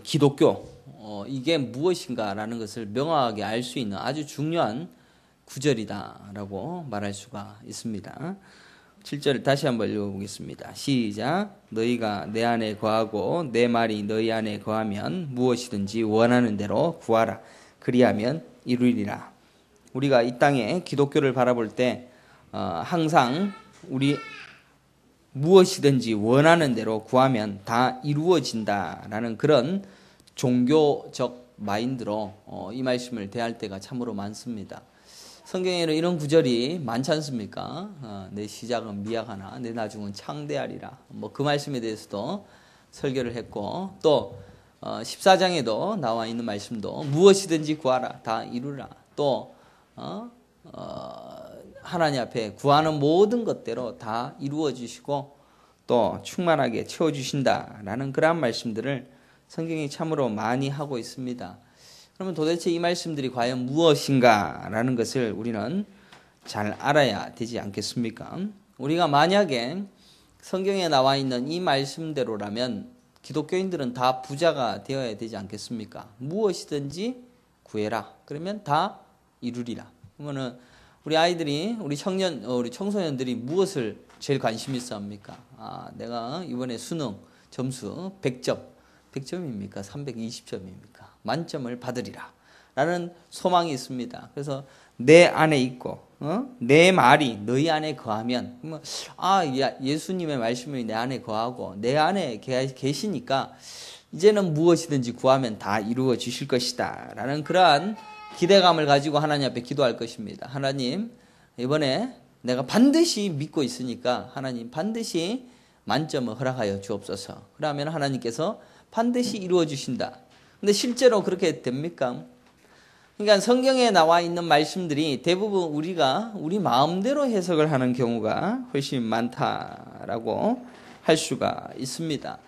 기독교 이게 무엇인가라는 것을 명확하게 알 수 있는 아주 중요한 구절이다라고 말할 수가 있습니다. 7절을 다시 한번 읽어보겠습니다. 시작. 너희가 내 안에 거하고 내 말이 너희 안에 거하면 무엇이든지 원하는 대로 구하라. 그리하면 이루리라. 우리가 이 땅에 기독교를 바라볼 때 항상 우리 무엇이든지 원하는 대로 구하면 다 이루어진다라는 그런 종교적 마인드로 이 말씀을 대할 때가 참으로 많습니다. 성경에는 이런 구절이 많지 않습니까? 내 시작은 미약하나 내 나중은 창대하리라. 그 말씀에 대해서도 설교를 했고, 또 14장에도 나와 있는 말씀도 무엇이든지 구하라 다 이루라. 또 하나님 앞에 구하는 모든 것대로 다 이루어 주시고 또 충만하게 채워 주신다라는 그러한 말씀들을 성경이 참으로 많이 하고 있습니다. 그러면 도대체 이 말씀들이 과연 무엇인가라는 것을 우리는 잘 알아야 되지 않겠습니까? 우리가 만약에 성경에 나와 있는 이 말씀대로라면 기독교인들은 다 부자가 되어야 되지 않겠습니까? 무엇이든지 구해라. 그러면 다 이루리라. 그러면은 우리 아이들이, 우리 청소년들이 무엇을 제일 관심 있어 합니까? 내가 이번에 수능 점수 100점, 100점입니까? 320점입니까? 만점을 받으리라. 라는 소망이 있습니다. 그래서 내 안에 있고, 내 말이 너희 안에 거하면, 예수님의 말씀이 내 안에 거하고, 내 안에 계시니까, 이제는 무엇이든지 구하면 다 이루어 주실 것이다. 라는 그러한 기대감을 가지고 하나님 앞에 기도할 것입니다. 하나님, 이번에 내가 반드시 믿고 있으니까 하나님 반드시 만점을 허락하여 주옵소서. 그러면 하나님께서 반드시 이루어 주신다. 근데 실제로 그렇게 됩니까? 그러니까 성경에 나와 있는 말씀들이 대부분 우리가 우리 마음대로 해석을 하는 경우가 훨씬 많다라고 할 수가 있습니다.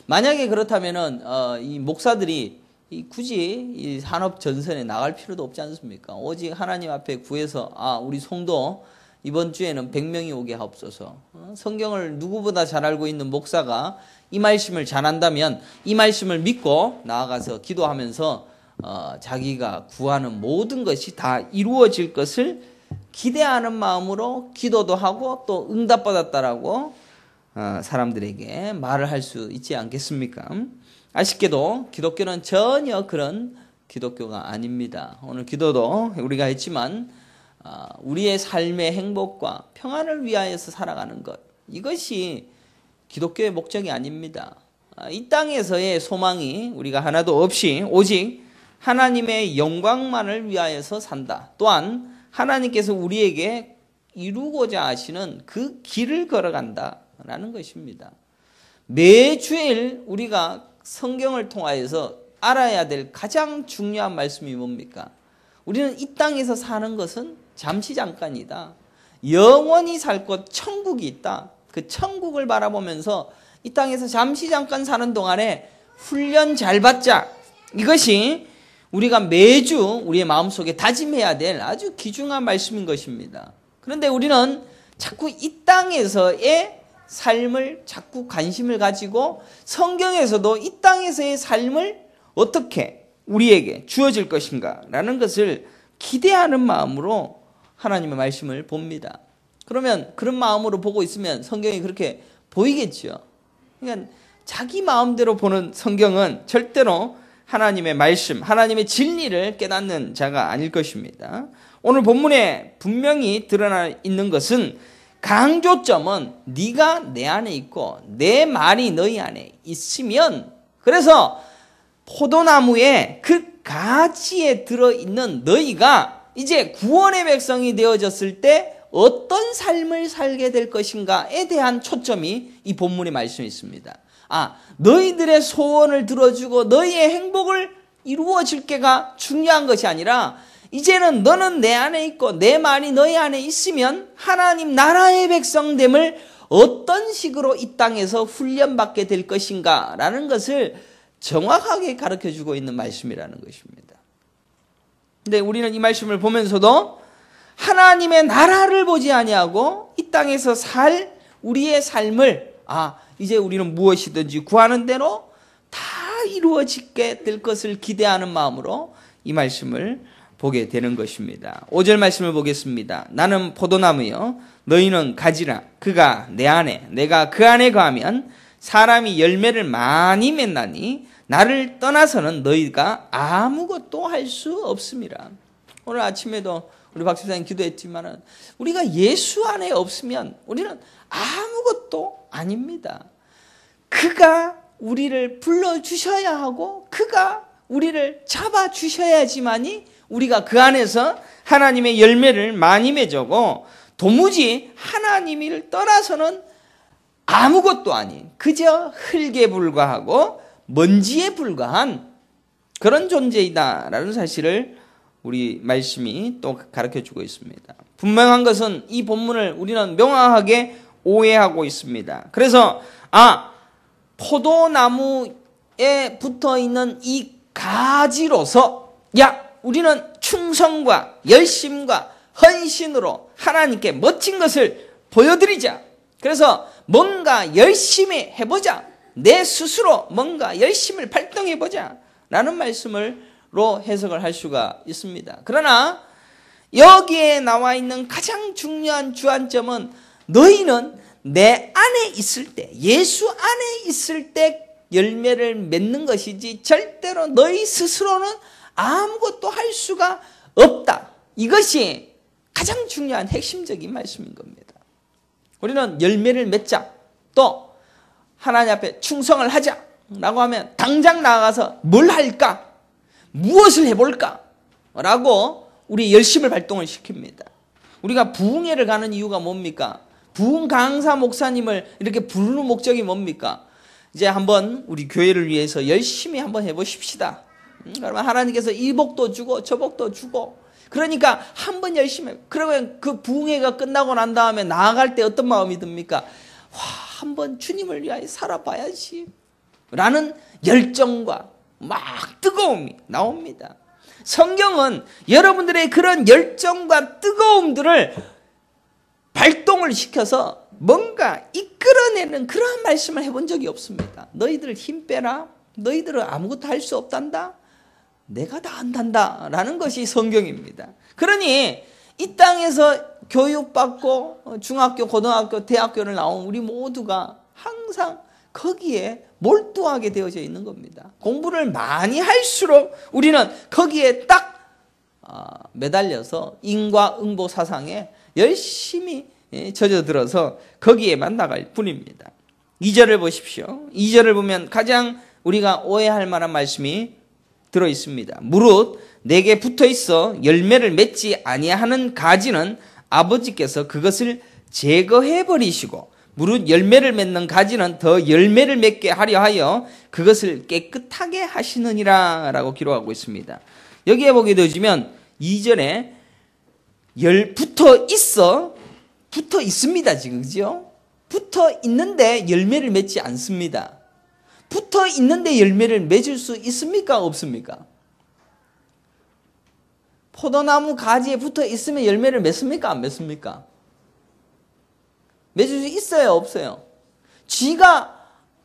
만약에 그렇다면은 이 목사들이 굳이 이 산업 전선에 나갈 필요도 없지 않습니까? 오직 하나님 앞에 구해서 우리 성도 이번 주에는 100명이 오게 하옵소서. 성경을 누구보다 잘 알고 있는 목사가 이 말씀을 잘한다면 이 말씀을 믿고 나아가서 기도하면서 자기가 구하는 모든 것이 다 이루어질 것을 기대하는 마음으로 기도도 하고 또 응답받았다라고 사람들에게 말을 할 수 있지 않겠습니까? 아쉽게도 기독교는 전혀 그런 기독교가 아닙니다. 오늘 기도도 우리가 했지만 우리의 삶의 행복과 평안을 위하여서 살아가는 것, 이것이 기독교의 목적이 아닙니다. 이 땅에서의 소망이 우리가 하나도 없이 오직 하나님의 영광만을 위하여서 산다. 또한 하나님께서 우리에게 이루고자 하시는 그 길을 걸어간다라는 것입니다. 매주일 우리가 성경을 통하여서 알아야 될 가장 중요한 말씀이 뭡니까? 우리는 이 땅에서 사는 것은 잠시 잠깐이다. 영원히 살 곳 천국이 있다. 그 천국을 바라보면서 이 땅에서 잠시 잠깐 사는 동안에 훈련 잘 받자. 이것이 우리가 매주 우리의 마음속에 다짐해야 될 아주 귀중한 말씀인 것입니다. 그런데 우리는 자꾸 이 땅에서의 삶을 자꾸 관심을 가지고 성경에서도 이 땅에서의 삶을 어떻게 우리에게 주어질 것인가 라는 것을 기대하는 마음으로 하나님의 말씀을 봅니다. 그러면 그런 마음으로 보고 있으면 성경이 그렇게 보이겠죠. 그러니까 자기 마음대로 보는 성경은 절대로 하나님의 말씀, 하나님의 진리를 깨닫는 자가 아닐 것입니다. 오늘 본문에 분명히 드러나 있는 것은 강조점은 네가 내 안에 있고 내 말이 너희 안에 있으면, 그래서 포도나무의 그 가지에 들어있는 너희가 이제 구원의 백성이 되어졌을 때 어떤 삶을 살게 될 것인가에 대한 초점이 이 본문의 말씀에 있습니다. 너희들의 소원을 들어주고 너희의 행복을 이루어질 게가 중요한 것이 아니라 이제는 너는 내 안에 있고 내 말이 너희 안에 있으면 하나님 나라의 백성됨을 어떤 식으로 이 땅에서 훈련받게 될 것인가 라는 것을 정확하게 가르쳐주고 있는 말씀이라는 것입니다. 근데 우리는 이 말씀을 보면서도 하나님의 나라를 보지 아니하고 이 땅에서 살 우리의 삶을 이제 우리는 무엇이든지 구하는 대로 다 이루어지게 될 것을 기대하는 마음으로 이 말씀을 보게 되는 것입니다. 5절 말씀을 보겠습니다. 나는 포도나무여 너희는 가지라. 그가 내 안에 내가 그 안에 거하면 사람이 열매를 많이 맺나니 나를 떠나서는 너희가 아무것도 할 수 없습니다. 오늘 아침에도 우리 박 집사님 기도했지만은 우리가 예수 안에 없으면 우리는 아무것도 아닙니다. 그가 우리를 불러주셔야 하고 그가 우리를 잡아주셔야지만이 우리가 그 안에서 하나님의 열매를 많이 맺고 도무지 하나님을 떠나서는 아무것도 아닌 그저 흙에 불과하고 먼지에 불과한 그런 존재이다라는 사실을 우리 말씀이 또 가르쳐주고 있습니다. 분명한 것은 이 본문을 우리는 명확하게 오해하고 있습니다. 그래서 포도나무에 붙어있는 이 가지로서 우리는 충성과 열심과 헌신으로 하나님께 멋진 것을 보여드리자. 그래서 뭔가 열심히 해보자. 내 스스로 뭔가 열심을 발동해보자 라는 말씀으로 해석을 할 수가 있습니다. 그러나 여기에 나와 있는 가장 중요한 주안점은 너희는 내 안에 있을 때, 예수 안에 있을 때 열매를 맺는 것이지 절대로 너희 스스로는 아무것도 할 수가 없다. 이것이 가장 중요한 핵심적인 말씀인 겁니다. 우리는 열매를 맺자, 또 하나님 앞에 충성을 하자라고 하면 당장 나아가서 뭘 할까? 무엇을 해볼까? 라고 우리 열심을 발동을 시킵니다. 우리가 부흥회를 가는 이유가 뭡니까? 부흥 강사 목사님을 이렇게 부르는 목적이 뭡니까? 이제 한번 우리 교회를 위해서 열심히 한번 해보십시다. 그러면 하나님께서 이 복도 주고 저 복도 주고 그러니까 한번 열심히 그러면 그 부흥회가 끝나고 난 다음에 나아갈 때 어떤 마음이 듭니까? 한번 주님을 위하여 살아봐야지 라는 열정과 막 뜨거움이 나옵니다. 성경은 여러분들의 그런 열정과 뜨거움들을 발동을 시켜서 뭔가 이끌어내는 그러한 말씀을 해본 적이 없습니다. 너희들 힘 빼라. 너희들은 아무것도 할 수 없단다. 내가 다 한단다 라는 것이 성경입니다. 그러니 이 땅에서 교육받고 중학교, 고등학교, 대학교를 나온 우리 모두가 항상 거기에 몰두하게 되어져 있는 겁니다. 공부를 많이 할수록 우리는 거기에 딱 매달려서 인과응보 사상에 열심히 젖어들어서 거기에만 나갈 뿐입니다. 2절을 보십시오. 2절을 보면 가장 우리가 오해할 만한 말씀이 들어 있습니다. 무릇 내게 붙어 있어 열매를 맺지 아니하는 가지는 아버지께서 그것을 제거해 버리시고 무릇 열매를 맺는 가지는 더 열매를 맺게 하려 하여 그것을 깨끗하게 하시느니라 라고 기록하고 있습니다. 여기에 보게 되어지면 2절에 붙어 있습니다. 지금 그죠? 붙어 있는데 열매를 맺지 않습니다. 붙어 있는데 열매를 맺을 수 있습니까? 없습니까? 포도나무 가지에 붙어 있으면 열매를 맺습니까? 안 맺습니까? 맺을 수 있어요? 없어요? 쥐가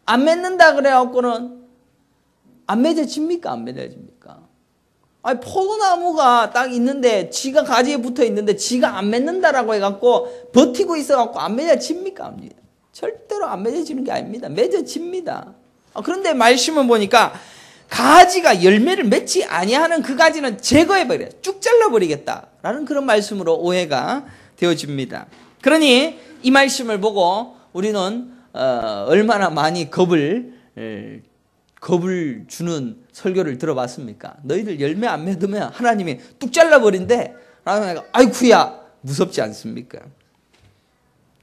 안 맺는다 그래갖고는 안 맺어집니까? 안 맺어집니까? 아니, 포도나무가 딱 있는데 쥐가 가지에 붙어 있는데 쥐가 안 맺는다라고 해갖고 버티고 있어갖고 안 맺어집니까? 절대로 안 맺어지는 게 아닙니다. 맺어집니다. 그런데 말씀을 보니까 가지가 열매를 맺지 아니하는 그 가지는 제거해버려, 쭉 잘라버리겠다라는 그런 말씀으로 오해가 되어집니다. 그러니 이 말씀을 보고 우리는 얼마나 많이 겁을 주는 설교를 들어봤습니까? 너희들 열매 안 맺으면 하나님이 뚝 잘라버린대. 아이쿠야, 무섭지 않습니까?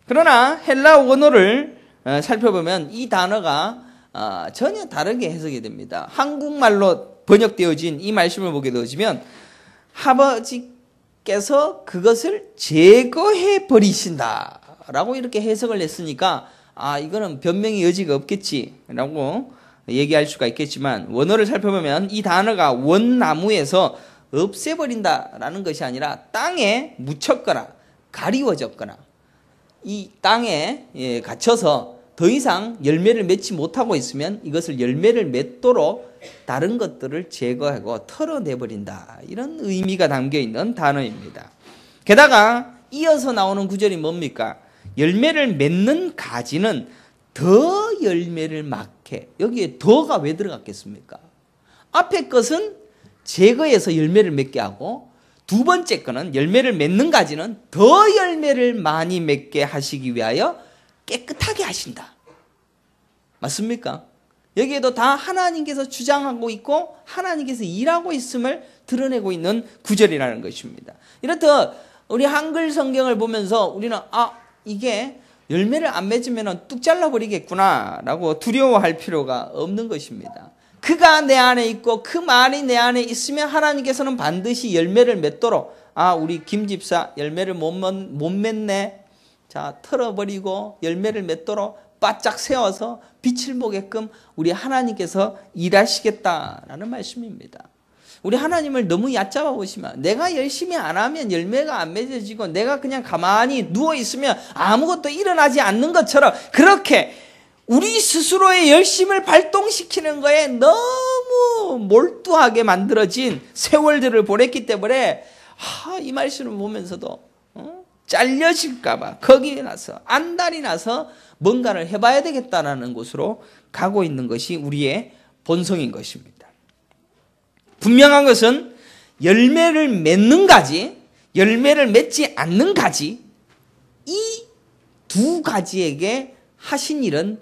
그러나 헬라 원어를 살펴보면 이 단어가 전혀 다르게 해석이 됩니다. 한국말로 번역되어진 이 말씀을 보게 되어지면 아버지께서 그것을 제거해 버리신다 라고 이렇게 해석을 했으니까 이거는 변명의 여지가 없겠지라고 얘기할 수가 있겠지만 원어를 살펴보면 이 단어가 원나무에서 없애버린다라는 것이 아니라 땅에 묻혔거나 가리워졌거나 이 땅에 갇혀서 더 이상 열매를 맺지 못하고 있으면 이것을 열매를 맺도록 다른 것들을 제거하고 털어내버린다. 이런 의미가 담겨있는 단어입니다. 게다가 이어서 나오는 구절이 뭡니까? 열매를 맺는 가지는 더 열매를 맺게. 여기에 더가 왜 들어갔겠습니까? 앞에 것은 제거해서 열매를 맺게 하고 두 번째 거는 열매를 맺는 가지는 더 열매를 많이 맺게 하시기 위하여 깨끗하게 하신다. 맞습니까? 여기에도 다 하나님께서 주장하고 있고 하나님께서 일하고 있음을 드러내고 있는 구절이라는 것입니다. 이렇듯 우리 한글 성경을 보면서 우리는 이게 열매를 안 맺으면 뚝 잘라버리겠구나 라고 두려워할 필요가 없는 것입니다. 그가 내 안에 있고 그 말이 내 안에 있으면 하나님께서는 반드시 열매를 맺도록 우리 김 집사 열매를 못 맺네. 자, 털어버리고 열매를 맺도록 바짝 세워서 빛을 보게끔 우리 하나님께서 일하시겠다라는 말씀입니다. 우리 하나님을 너무 얕잡아 보시면 내가 열심히 안 하면 열매가 안 맺어지고 내가 그냥 가만히 누워 있으면 아무것도 일어나지 않는 것처럼 그렇게 우리 스스로의 열심을 발동시키는 거에 너무 몰두하게 만들어진 세월들을 보냈기 때문에 이 말씀을 보면서도 잘려질까 봐 겁이 나서 안달이 나서 뭔가를 해봐야 되겠다라는 곳으로 가고 있는 것이 우리의 본성인 것입니다. 분명한 것은 열매를 맺는 가지, 열매를 맺지 않는 가지, 이 두 가지에게 하신 일은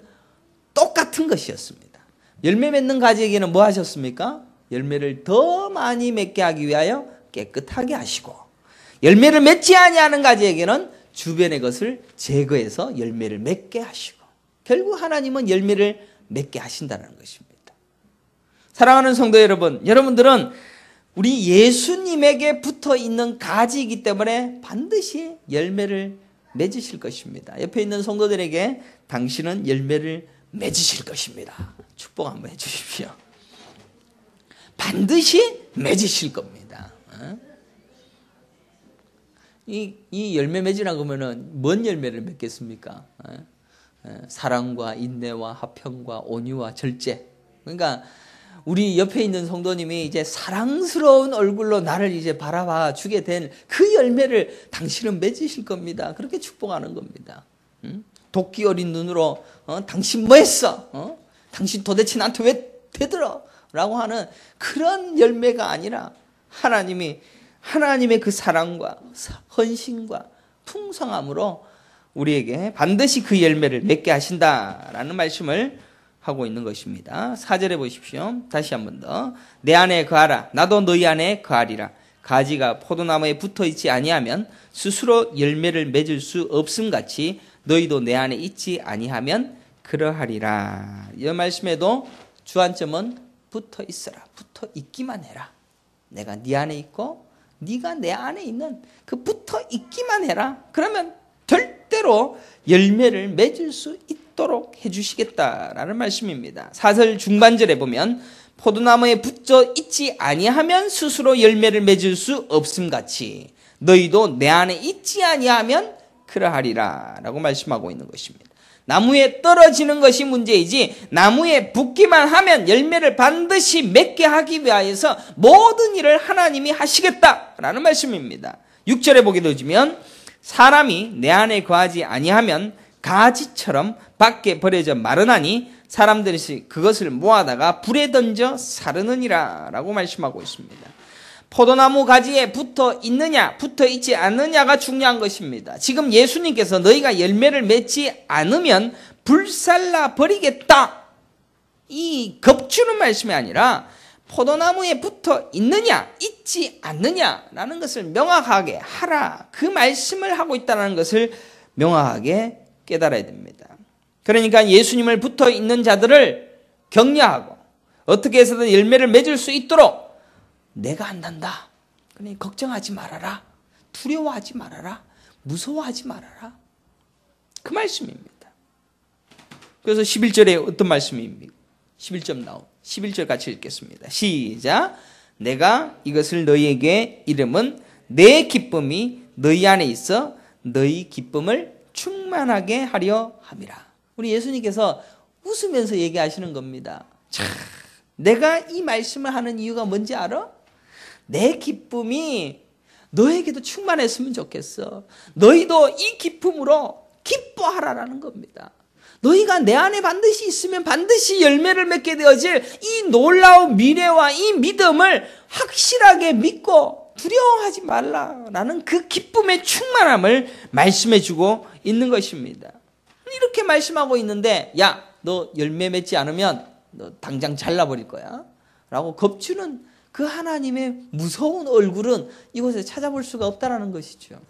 똑같은 것이었습니다. 열매 맺는 가지에게는 뭐 하셨습니까? 열매를 더 많이 맺게 하기 위하여 깨끗하게 하시고, 열매를 맺지 아니하는 가지에게는 주변의 것을 제거해서 열매를 맺게 하시고, 결국 하나님은 열매를 맺게 하신다는 것입니다. 사랑하는 성도 여러분, 여러분들은 우리 예수님에게 붙어 있는 가지이기 때문에 반드시 열매를 맺으실 것입니다. 옆에 있는 성도들에게 당신은 열매를 맺으실 것입니다. 축복 한번 해 주십시오. 반드시 맺으실 겁니다. 이 열매 맺으라고 하면은 뭔 열매를 맺겠습니까? 사랑과 인내와 화평과 온유와 절제. 그러니까 우리 옆에 있는 성도님이 이제 사랑스러운 얼굴로 나를 이제 바라봐 주게 된 그 열매를 당신은 맺으실 겁니다. 그렇게 축복하는 겁니다. 도끼 어린 눈으로 당신 뭐 했어? 당신 도대체 나한테 왜 대들어? 라고 하는 그런 열매가 아니라 하나님의 그 사랑과 헌신과 풍성함으로 우리에게 반드시 그 열매를 맺게 하신다라는 말씀을 하고 있는 것입니다. 4절에 보십시오. 다시 한 번 더. 내 안에 거하라. 나도 너희 안에 거하리라. 가지가 포도나무에 붙어있지 아니하면 스스로 열매를 맺을 수 없음같이 너희도 내 안에 있지 아니하면 그러하리라. 이 말씀에도 주안점은 붙어 있어라. 붙어 있기만 해라. 내가 네 안에 있고 네가 내 안에 있는 그 붙어 있기만 해라. 그러면 절대로 열매를 맺을 수 있도록 해주시겠다라는 말씀입니다. 4절 중반절에 보면 포도나무에 붙어 있지 아니하면 스스로 열매를 맺을 수 없음같이 너희도 내 안에 있지 아니하면 그러하리라 라고 말씀하고 있는 것입니다. 나무에 떨어지는 것이 문제이지 나무에 붙기만 하면 열매를 반드시 맺게 하기 위하여서 모든 일을 하나님이 하시겠다라는 말씀입니다. 6절에 보게 되면 사람이 내 안에 거하지 아니하면 가지처럼 밖에 버려져 마르나니 사람들이 그것을 모아다가 불에 던져 사르느니라 라고 말씀하고 있습니다. 포도나무 가지에 붙어 있느냐 붙어 있지 않느냐가 중요한 것입니다. 지금 예수님께서 너희가 열매를 맺지 않으면 불살라 버리겠다, 이 겁주는 말씀이 아니라 포도나무에 붙어 있느냐 있지 않느냐라는 것을 명확하게 하라, 그 말씀을 하고 있다는 것을 명확하게 깨달아야 됩니다. 그러니까 예수님을 붙어 있는 자들을 격려하고 어떻게 해서든 열매를 맺을 수 있도록 내가 한단다. 그러니 걱정하지 말아라. 두려워하지 말아라. 무서워하지 말아라. 그 말씀입니다. 그래서 11절에 어떤 말씀입니까? 11절 같이 읽겠습니다. 시작. 내가 이것을 너희에게 이름은 내 기쁨이 너희 안에 있어 너희 기쁨을 충만하게 하려 함이라. 우리 예수님께서 웃으면서 얘기하시는 겁니다. 자, 내가 이 말씀을 하는 이유가 뭔지 알아? 내 기쁨이 너에게도 충만했으면 좋겠어. 너희도 이 기쁨으로 기뻐하라라는 겁니다. 너희가 내 안에 반드시 있으면 반드시 열매를 맺게 되어질 이 놀라운 미래와 이 믿음을 확실하게 믿고 두려워하지 말라라는 그 기쁨의 충만함을 말씀해주고 있는 것입니다. 이렇게 말씀하고 있는데, 야, 너 열매 맺지 않으면 너 당장 잘라버릴 거야 라고 겁주는 그 하나님의 무서운 얼굴은 이곳에 찾아볼 수가 없다는 것이죠.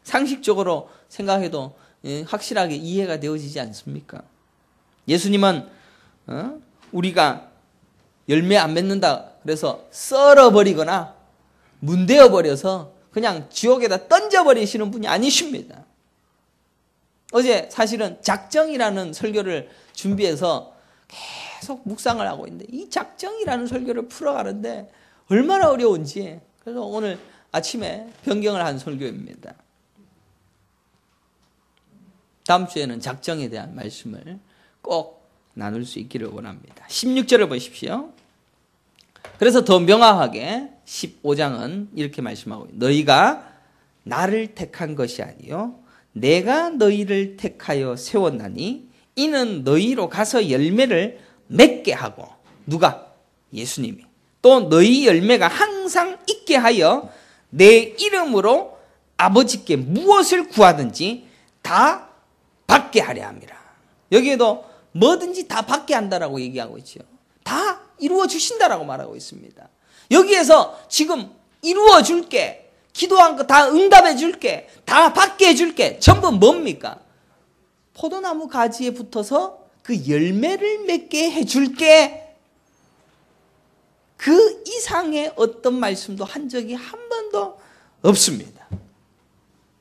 상식적으로 생각해도 확실하게 이해가 되어지지 않습니까? 예수님은 우리가 열매 안 맺는다 그래서 썰어버리거나 문대어버려서 그냥 지옥에다 던져버리시는 분이 아니십니다. 어제 사실은 작정이라는 설교를 준비해서 계속 묵상을 하고 있는데, 이 작정이라는 설교를 풀어가는데 얼마나 어려운지, 그래서 오늘 아침에 변경을 한 설교입니다. 다음 주에는 작정에 대한 말씀을 꼭 나눌 수 있기를 원합니다. 16절을 보십시오. 그래서 더 명확하게 15장은 이렇게 말씀하고 있습니다. 너희가 나를 택한 것이 아니요 내가 너희를 택하여 세웠나니 이는 너희로 가서 열매를 맺게 하고, 누가? 예수님이. 또 너희 열매가 항상 있게 하여 내 이름으로 아버지께 무엇을 구하든지 다 받게 하려 함이라. 여기에도 뭐든지 다 받게 한다라고 얘기하고 있죠. 다 이루어 주신다라고 말하고 있습니다. 여기에서 지금 이루어 줄게, 기도한 거 다 응답해 줄게, 다 받게 해줄게, 전부 뭡니까? 포도나무 가지에 붙어서 그 열매를 맺게 해줄게. 그 이상의 어떤 말씀도 한 적이 한 번도 없습니다.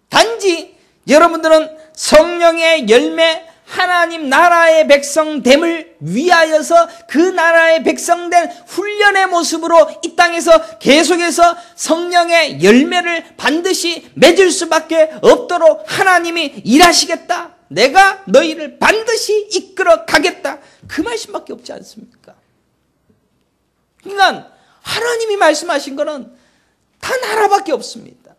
단지 여러분들은 성령의 열매, 하나님 나라의 백성됨을 위하여서 그 나라의 백성된 훈련의 모습으로 이 땅에서 계속해서 성령의 열매를 반드시 맺을 수밖에 없도록 하나님이 일하시겠다. 내가 너희를 반드시 이끌어 가겠다. 그 말씀밖에 없지 않습니까? 그러니까 하나님이 말씀하신 것은 단 하나밖에 없습니다.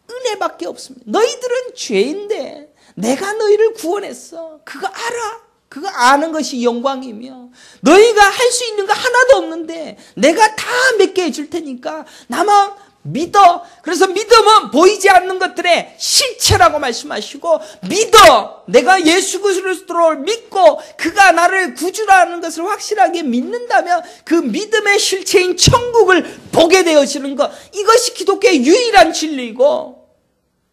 은혜밖에 없습니다. 너희들은 죄인데 내가 너희를 구원했어. 그거 알아. 그거 아는 것이 영광이며, 너희가 할 수 있는 거 하나도 없는데 내가 다 맺게 해줄 테니까 나만 믿어. 그래서 믿음은 보이지 않는 것들의 실체라고 말씀하시고, 믿어. 내가 예수 그리스도를 믿고 그가 나를 구주라는 것을 확실하게 믿는다면 그 믿음의 실체인 천국을 보게 되어지는 것, 이것이 기독교의 유일한 진리이고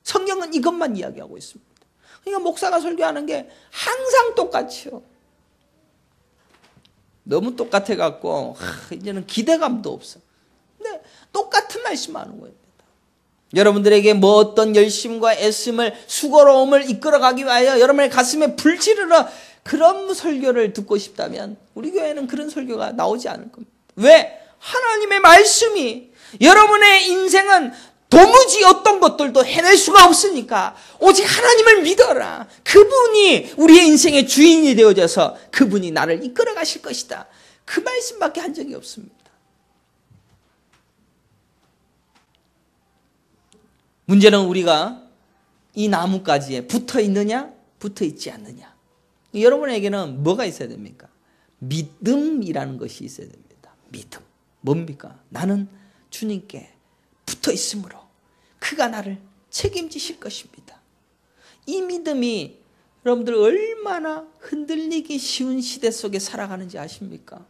성경은 이것만 이야기하고 있습니다. 그러니까 목사가 설교하는 게 항상 똑같죠. 너무 똑같아갖고 이제는 기대감도 없어. 근데 똑같은 말씀하는 거입니다. 여러분들에게 뭐 어떤 열심과 애씀을, 수고로움을 이끌어가기 위하여 여러분의 가슴에 불지르러, 그런 설교를 듣고 싶다면 우리 교회는 그런 설교가 나오지 않을 겁니다. 왜? 하나님의 말씀이, 여러분의 인생은 도무지 어떤 것들도 해낼 수가 없으니까 오직 하나님을 믿어라. 그분이 우리의 인생의 주인이 되어져서 그분이 나를 이끌어 가실 것이다. 그 말씀밖에 한 적이 없습니다. 문제는 우리가 이 나뭇가지에 붙어 있느냐, 붙어 있지 않느냐. 여러분에게는 뭐가 있어야 됩니까? 믿음이라는 것이 있어야 됩니다. 믿음. 뭡니까? 나는 주님께 붙어 있으므로 그가 나를 책임지실 것입니다. 이 믿음이 여러분들 얼마나 흔들리기 쉬운 시대 속에 살아가는지 아십니까?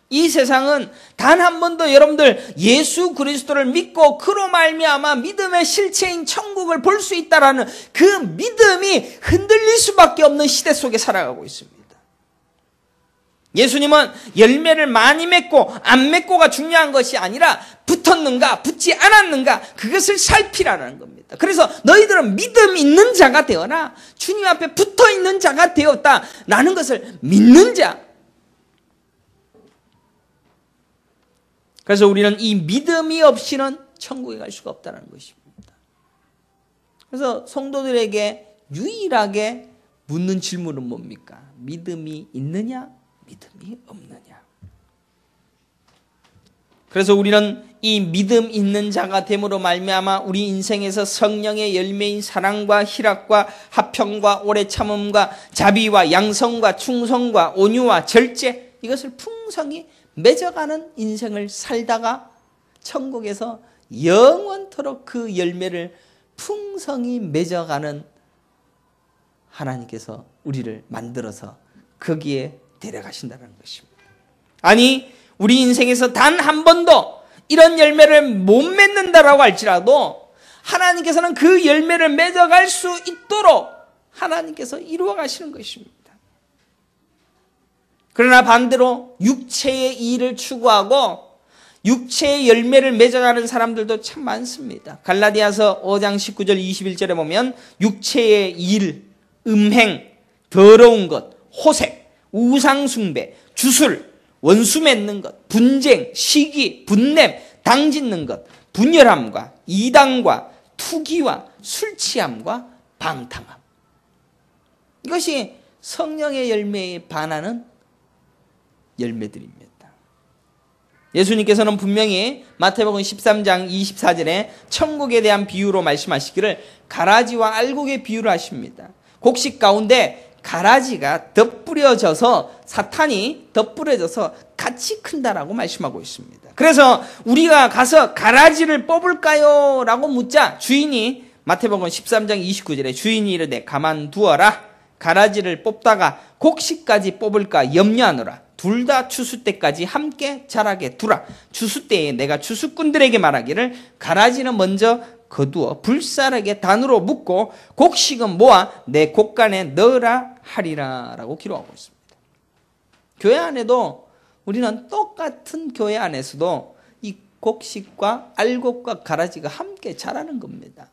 이 세상은 단 한 번도 여러분들 예수 그리스도를 믿고 그로 말미암아 믿음의 실체인 천국을 볼 수 있다라는 그 믿음이 흔들릴 수밖에 없는 시대 속에 살아가고 있습니다. 예수님은 열매를 많이 맺고 안 맺고가 중요한 것이 아니라 붙었는가 붙지 않았는가 그것을 살피라는 겁니다. 그래서 너희들은 믿음 있는 자가 되어라. 주님 앞에 붙어 있는 자가 되었다라는 것을 믿는 자. 그래서 우리는 이 믿음이 없이는 천국에 갈 수가 없다는 것입니다. 그래서 성도들에게 유일하게 묻는 질문은 뭡니까? 믿음이 있느냐? 믿음이 없느냐? 그래서 우리는 이 믿음 있는 자가 됨으로 말미암아 우리 인생에서 성령의 열매인 사랑과 희락과 화평과 오래 참음과 자비와 양성과 충성과 온유와 절제, 이것을 풍성히 맺어가는 인생을 살다가 천국에서 영원토록 그 열매를 풍성히 맺어가는 하나님께서 우리를 만들어서 거기에 데려가신다는 것입니다. 아니, 우리 인생에서 단 한 번도 이런 열매를 못 맺는다라고 할지라도 하나님께서는 그 열매를 맺어갈 수 있도록 하나님께서 이루어 가시는 것입니다. 그러나 반대로 육체의 일을 추구하고 육체의 열매를 맺어가는 사람들도 참 많습니다. 갈라디아서 5장 19절 21절에 보면 육체의 일, 음행, 더러운 것, 호색, 우상숭배, 주술, 원수 맺는 것, 분쟁, 시기, 분냄, 당짓는 것, 분열함과 이단과 투기와 술취함과 방탕함. 이것이 성령의 열매에 반하는 열매들입니다. 예수님께서는 분명히 마태복음 13장 24절에 천국에 대한 비유로 말씀하시기를 가라지와 알곡의 비유를 하십니다. 곡식 가운데 가라지가 덧뿌려져서 사탄이 덧뿌려져서 같이 큰다라고 말씀하고 있습니다. 그래서 우리가 가서 가라지를 뽑을까요? 라고 묻자 주인이 마태복음 13장 29절에 주인이 이르되 가만두어라. 가라지를 뽑다가 곡식까지 뽑을까 염려하노라. 둘 다 추수 때까지 함께 자라게 두라. 추수 때에 내가 추수꾼들에게 말하기를 가라지는 먼저 거두어 불사르게 단으로 묶고 곡식은 모아 내 곡간에 넣으라 하리라 라고 기록하고 있습니다. 교회 안에도 우리는 똑같은 교회 안에서도 이 곡식과 알곡과 가라지가 함께 자라는 겁니다.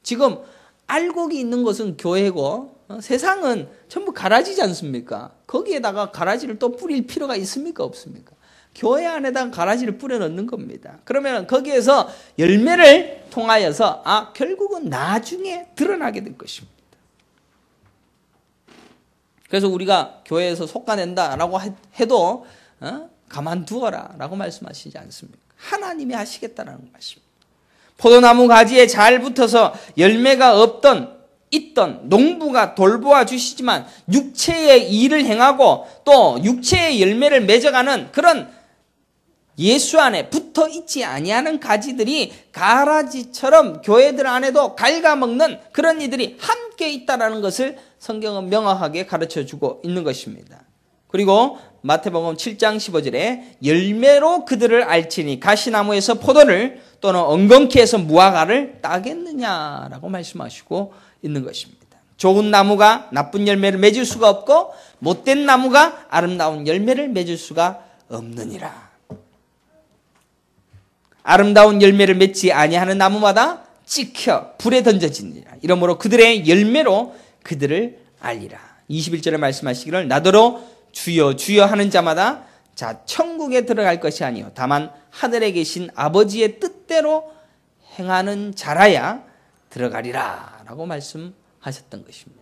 지금 알곡이 있는 것은 교회고 세상은 전부 가라지지 않습니까? 거기에다가 가라지를 또 뿌릴 필요가 있습니까? 없습니까? 교회 안에다 가라지를 뿌려 넣는 겁니다. 그러면 거기에서 열매를 통하여서 결국은 나중에 드러나게 될 것입니다. 그래서 우리가 교회에서 솎아낸다라고 해도 가만두어라 라고 말씀하시지 않습니까? 하나님이 하시겠다라는 말씀입니다. 포도나무 가지에 잘 붙어서 열매가 있던 농부가 돌보아 주시지만 육체의 일을 행하고 또 육체의 열매를 맺어가는 그런 예수 안에 붙어 있지 아니하는 가지들이 가라지처럼 교회들 안에도 갉아먹는 그런 이들이 함께 있다라는 것을 성경은 명확하게 가르쳐주고 있는 것입니다. 그리고 마태복음 7장 15절에 열매로 그들을 알지니 가시나무에서 포도를 또는 엉겅퀴에서 무화과를 따겠느냐라고 말씀하시고 있는 것입니다. 좋은 나무가 나쁜 열매를 맺을 수가 없고 못된 나무가 아름다운 열매를 맺을 수가 없느니라. 아름다운 열매를 맺지 아니하는 나무마다 찍혀 불에 던져지니라. 이러므로 그들의 열매로 그들을 알리라. 21절에 말씀하시기를 나더러 주여 주여 하는 자마다 자 천국에 들어갈 것이 아니요 다만 하늘에 계신 아버지의 뜻대로 행하는 자라야 들어가리라 라고 말씀하셨던 것입니다.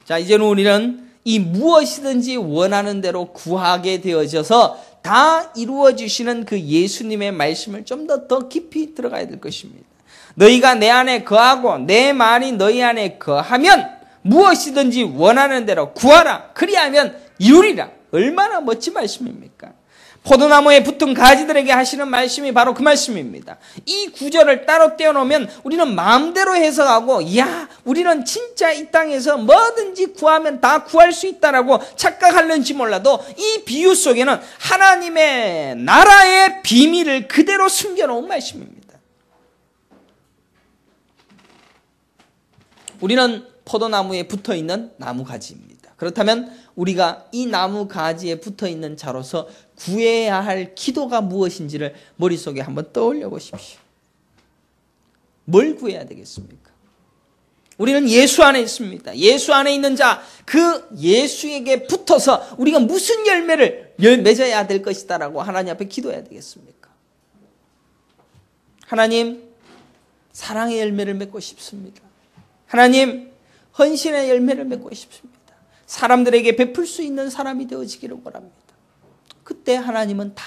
자, 이제는 우리는 이 무엇이든지 원하는 대로 구하게 되어져서 다 이루어 주시는 그 예수님의 말씀을 좀 더 깊이 들어가야 될 것입니다. 너희가 내 안에 거하고 내 말이 너희 안에 거하면 무엇이든지 원하는 대로 구하라. 그리하면 이루리라. 얼마나 멋진 말씀입니까? 포도나무에 붙은 가지들에게 하시는 말씀이 바로 그 말씀입니다. 이 구절을 따로 떼어놓으면 우리는 마음대로 해석하고 우리는 진짜 이 땅에서 뭐든지 구하면 다 구할 수 있다라고 착각할는지 몰라도 이 비유 속에는 하나님의 나라의 비밀을 그대로 숨겨놓은 말씀입니다. 우리는 포도나무에 붙어있는 나무가지입니다. 그렇다면 우리가 이 나무가지에 붙어있는 자로서 구해야 할 기도가 무엇인지를 머릿속에 한번 떠올려 보십시오. 뭘 구해야 되겠습니까? 우리는 예수 안에 있습니다. 예수 안에 있는 자, 그 예수에게 붙어서 우리가 무슨 열매를 맺어야 될 것이다라고 하나님 앞에 기도해야 되겠습니까? 하나님, 사랑의 열매를 맺고 싶습니다. 하나님, 헌신의 열매를 맺고 싶습니다. 사람들에게 베풀 수 있는 사람이 되어지기를 원합니다. 그때 하나님은 다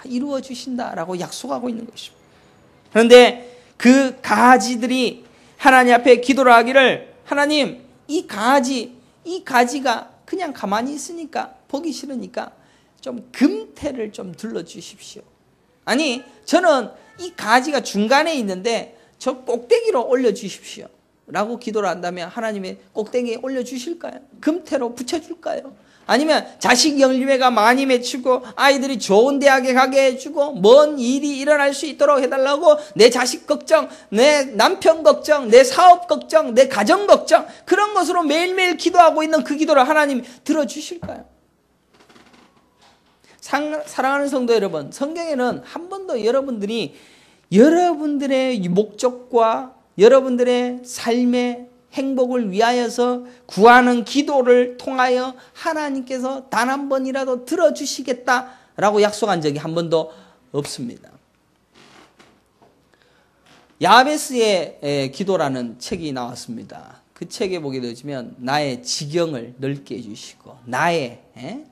이루어 주신다라고 약속하고 있는 것입니다. 그런데 그 가지들이 하나님 앞에 기도를 하기를, 하나님, 이 가지가 그냥 가만히 있으니까 보기 싫으니까 좀 금태를 좀 둘러주십시오. 아니, 저는 이 가지가 중간에 있는데 저 꼭대기로 올려주십시오 라고 기도를 한다면 하나님의 꼭대기에 올려주실까요? 금태로 붙여줄까요? 아니면 자식 열매가 많이 맺히고 아이들이 좋은 대학에 가게 해주고 먼 일이 일어날 수 있도록 해달라고 내 자식 걱정, 내 남편 걱정, 내 사업 걱정, 내 가정 걱정, 그런 것으로 매일매일 기도하고 있는 그 기도를 하나님 들어주실까요? 사랑하는 성도 여러분, 성경에는 한 번도 여러분들이 여러분들의 목적과 여러분들의 삶의 행복을 위하여서 구하는 기도를 통하여 하나님께서 단 한 번이라도 들어주시겠다라고 약속한 적이 한 번도 없습니다. 야베스의 기도라는 책이 나왔습니다. 그 책에 보게 되면 나의 지경을 넓게 해주시고 나의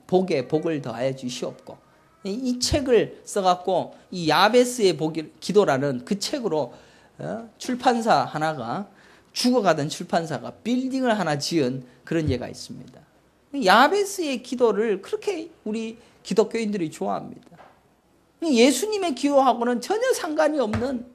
복에 복을 더하여 주시옵고, 이 책을 써갖고 이 야베스의 기도라는 그 책으로 출판사 하나가, 죽어가던 출판사가 빌딩을 하나 지은 그런 예가 있습니다. 야베스의 기도를 그렇게 우리 기독교인들이 좋아합니다. 예수님의 기도하고는 전혀 상관이 없는,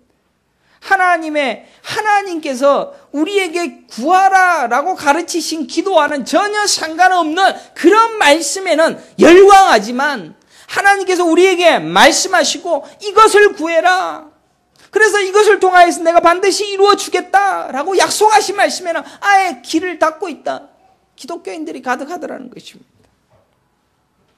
하나님께서 우리에게 구하라라고 가르치신 기도와는 전혀 상관없는 그런 말씀에는 열광하지만, 하나님께서 우리에게 말씀하시고 이것을 구해라, 그래서 이것을 통하여서 내가 반드시 이루어 주겠다라고 약속하신 말씀에는 아예 길을 닫고 있다, 기독교인들이 가득하더라는 것입니다.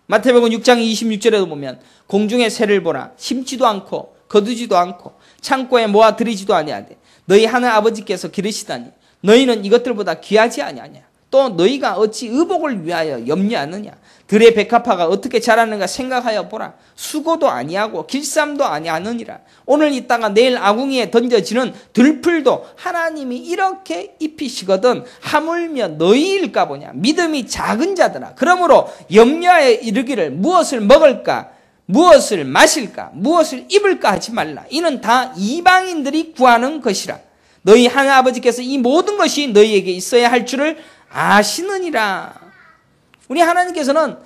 마태복음 6장 26절에도 보면 공중의 새를 보라, 심지도 않고 거두지도 않고 창고에 모아 들이지도 아니하되 너희 하늘 아버지께서 기르시다니 너희는 이것들보다 귀하지 아니하냐. 또 너희가 어찌 의복을 위하여 염려하느냐. 들의 백합화가 어떻게 자라는가 생각하여 보라. 수고도 아니하고 길쌈도 아니하느니라. 오늘 있다가 내일 아궁이에 던져지는 들풀도 하나님이 이렇게 입히시거든 하물며 너희일까 보냐. 믿음이 작은 자들아, 그러므로 염려하여 이르기를 무엇을 먹을까, 무엇을 마실까, 무엇을 입을까 하지 말라. 이는 다 이방인들이 구하는 것이라. 너희 하나님 아버지께서 이 모든 것이 너희에게 있어야 할 줄을 아시느니라. 우리 하나님께서는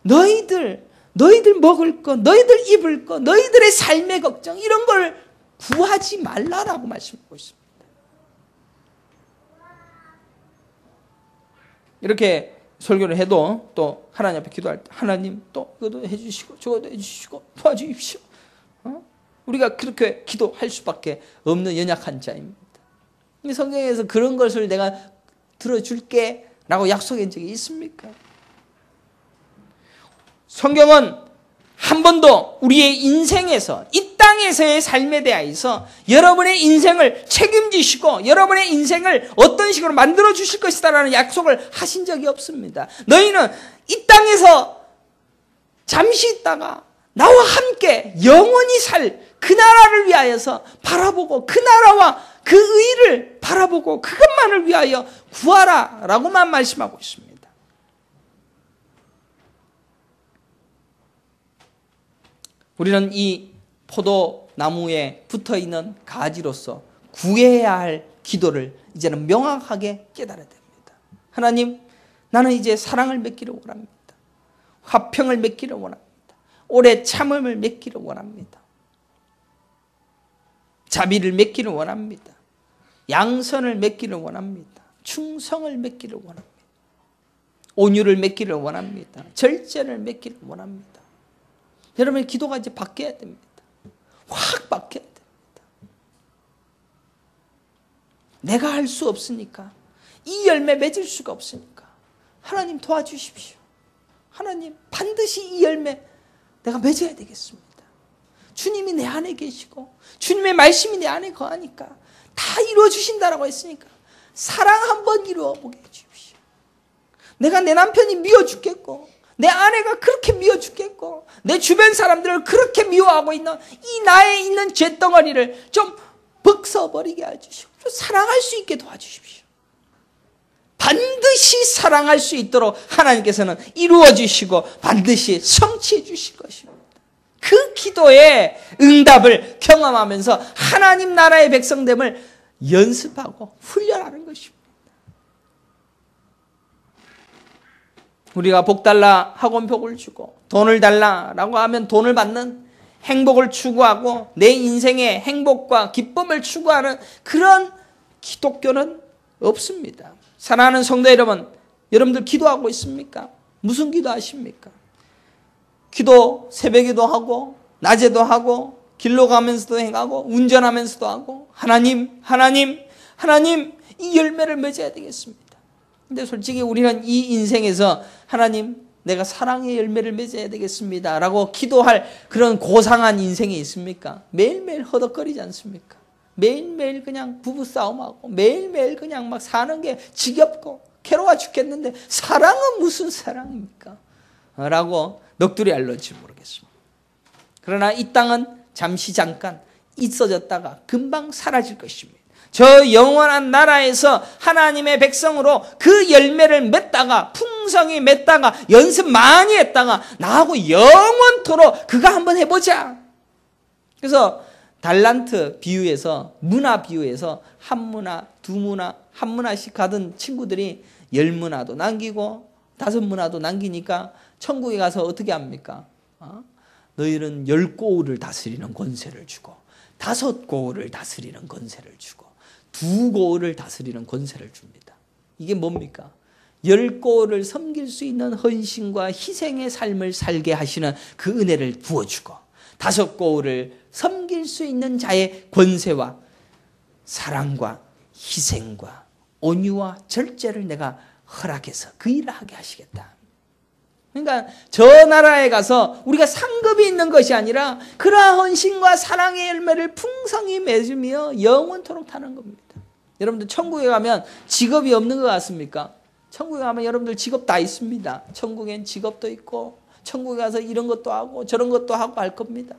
너희들 먹을 거, 너희들 입을 거, 너희들의 삶의 걱정, 이런 걸 구하지 말라라고 말씀하고 있습니다. 이렇게 설교를 해도 또 하나님 앞에 기도할 때 하나님 또 이것도 해주시고 저것도 해주시고 도와주십시오. 우리가 그렇게 기도할 수밖에 없는 연약한 자입니다. 성경에서 그런 것을 내가 들어줄게 라고 약속한 적이 있습니까? 성경은 한 번도 우리의 인생에서, 이 땅에서의 삶에 대해서 여러분의 인생을 책임지시고 여러분의 인생을 어떤 식으로 만들어 주실 것이다라는 약속을 하신 적이 없습니다. 너희는 이 땅에서 잠시 있다가 나와 함께 영원히 살 그 나라를 위하여서 바라보고 그 나라와 그 의를 바라보고 그것만을 위하여 구하라 라고만 말씀하고 있습니다. 우리는 이 포도나무에 붙어있는 가지로서 구해야 할 기도를 이제는 명확하게 깨달아야 됩니다. 하나님, 나는 이제 사랑을 맺기를 원합니다. 화평을 맺기를 원합니다. 오래 참음을 맺기를 원합니다. 자비를 맺기를 원합니다. 양선을 맺기를 원합니다. 충성을 맺기를 원합니다. 온유를 맺기를 원합니다. 절제를 맺기를 원합니다. 여러분의 기도가 이제 바뀌어야 됩니다. 확 바뀌어야 됩니다. 내가 할 수 없으니까, 이 열매 맺을 수가 없으니까 하나님 도와주십시오. 하나님, 반드시 이 열매 내가 맺어야 되겠습니다. 주님이 내 안에 계시고 주님의 말씀이 내 안에 거하니까 다 이루어 주신다라고 했으니까 사랑 한번 이루어 보게 해주십시오. 내가 내 남편이 미워 죽겠고 내 아내가 그렇게 미워 죽겠고 내 주변 사람들을 그렇게 미워하고 있는 이 나에 있는 죄덩어리를 좀 벗어버리게 해주시고 사랑할 수 있게 도와주십시오. 반드시 사랑할 수 있도록 하나님께서는 이루어 주시고 반드시 성취해 주실 것입니다. 그 기도의 응답을 경험하면서 하나님 나라의 백성됨을 연습하고 훈련하는 것입니다. 우리가 복 달라 하고 복을 주고 돈을 달라라고 하면 돈을 받는, 행복을 추구하고 내 인생의 행복과 기쁨을 추구하는 그런 기독교는 없습니다. 사랑하는 성도 여러분, 여러분들 기도하고 있습니까? 무슨 기도하십니까? 기도 새벽에도 하고 낮에도 하고 길로 가면서도 행하고 운전하면서도 하고 하나님 이 열매를 맺어야 되겠습니다. 근데 솔직히 우리는 이 인생에서 하나님 내가 사랑의 열매를 맺어야 되겠습니다 라고 기도할 그런 고상한 인생이 있습니까? 매일매일 허덕거리지 않습니까? 매일매일 그냥 부부싸움하고 매일매일 그냥 막 사는 게 지겹고 괴로워 죽겠는데 사랑은 무슨 사랑입니까? 라고 넋두리 알런지 모르겠습니다. 그러나 이 땅은 잠시 잠깐 있어졌다가 금방 사라질 것입니다. 저 영원한 나라에서 하나님의 백성으로 그 열매를 맺다가 풍성히 맺다가 연습 많이 했다가 나하고 영원토록 그거 한번 해보자. 그래서 달란트 비유에서 문화 비유에서 한 문화, 두 문화, 한 문화씩 가던 친구들이 10문화도 남기고 5문화도 남기니까 천국에 가서 어떻게 합니까? 너희는 10고을을 다스리는 권세를 주고 5고을을 다스리는 권세를 주고 2고을을 다스리는 권세를 줍니다. 이게 뭡니까? 10고을을 섬길 수 있는 헌신과 희생의 삶을 살게 하시는 그 은혜를 부어주고 5고을을 섬길 수 있는 자의 권세와 사랑과 희생과 온유와 절제를 내가 허락해서 그 일을 하게 하시겠다. 그러니까 저 나라에 가서 우리가 상급이 있는 것이 아니라 그러한 헌신과 사랑의 열매를 풍성히 맺으며 영원토록 타는 겁니다. 여러분들 천국에 가면 직업이 없는 것 같습니까? 천국에 가면 여러분들 직업 다 있습니다. 천국엔 직업도 있고 천국에 가서 이런 것도 하고 저런 것도 하고 할 겁니다.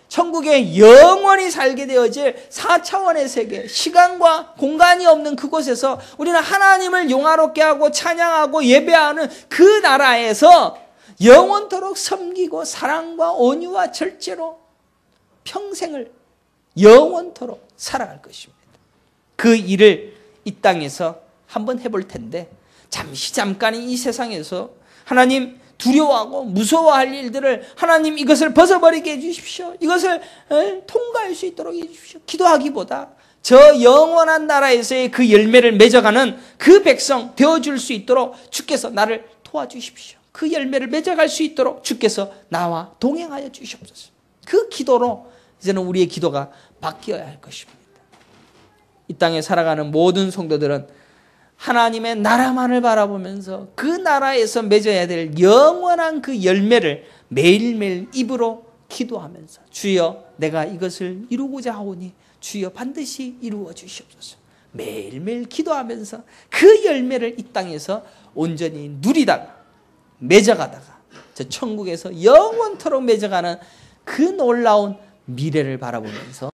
천국에 영원히 살게 되어질 4차원의 세계, 시간과 공간이 없는 그곳에서 우리는 하나님을 영화롭게 하고 찬양하고 예배하는 그 나라에서 영원토록 섬기고 사랑과 온유와 절제로 평생을 영원토록 살아갈 것입니다. 그 일을 이 땅에서 한번 해볼 텐데 잠시 잠깐이 이 세상에서 하나님 두려워하고 무서워할 일들을 하나님 이것을 벗어버리게 해주십시오. 이것을 통과할 수 있도록 해주십시오. 기도하기보다 저 영원한 나라에서의 그 열매를 맺어가는 그 백성 되어줄 수 있도록 주께서 나를 도와주십시오. 그 열매를 맺어갈 수 있도록 주께서 나와 동행하여 주시옵소서. 그 기도로 이제는 우리의 기도가 바뀌어야 할 것입니다. 이 땅에 살아가는 모든 성도들은 하나님의 나라만을 바라보면서 그 나라에서 맺어야 될 영원한 그 열매를 매일매일 입으로 기도하면서 주여 내가 이것을 이루고자 하오니 주여 반드시 이루어 주시옵소서. 매일매일 기도하면서 그 열매를 이 땅에서 온전히 누리다가 맺어가다가 저 천국에서 영원토록 맺어가는 그 놀라운 미래를 바라보면서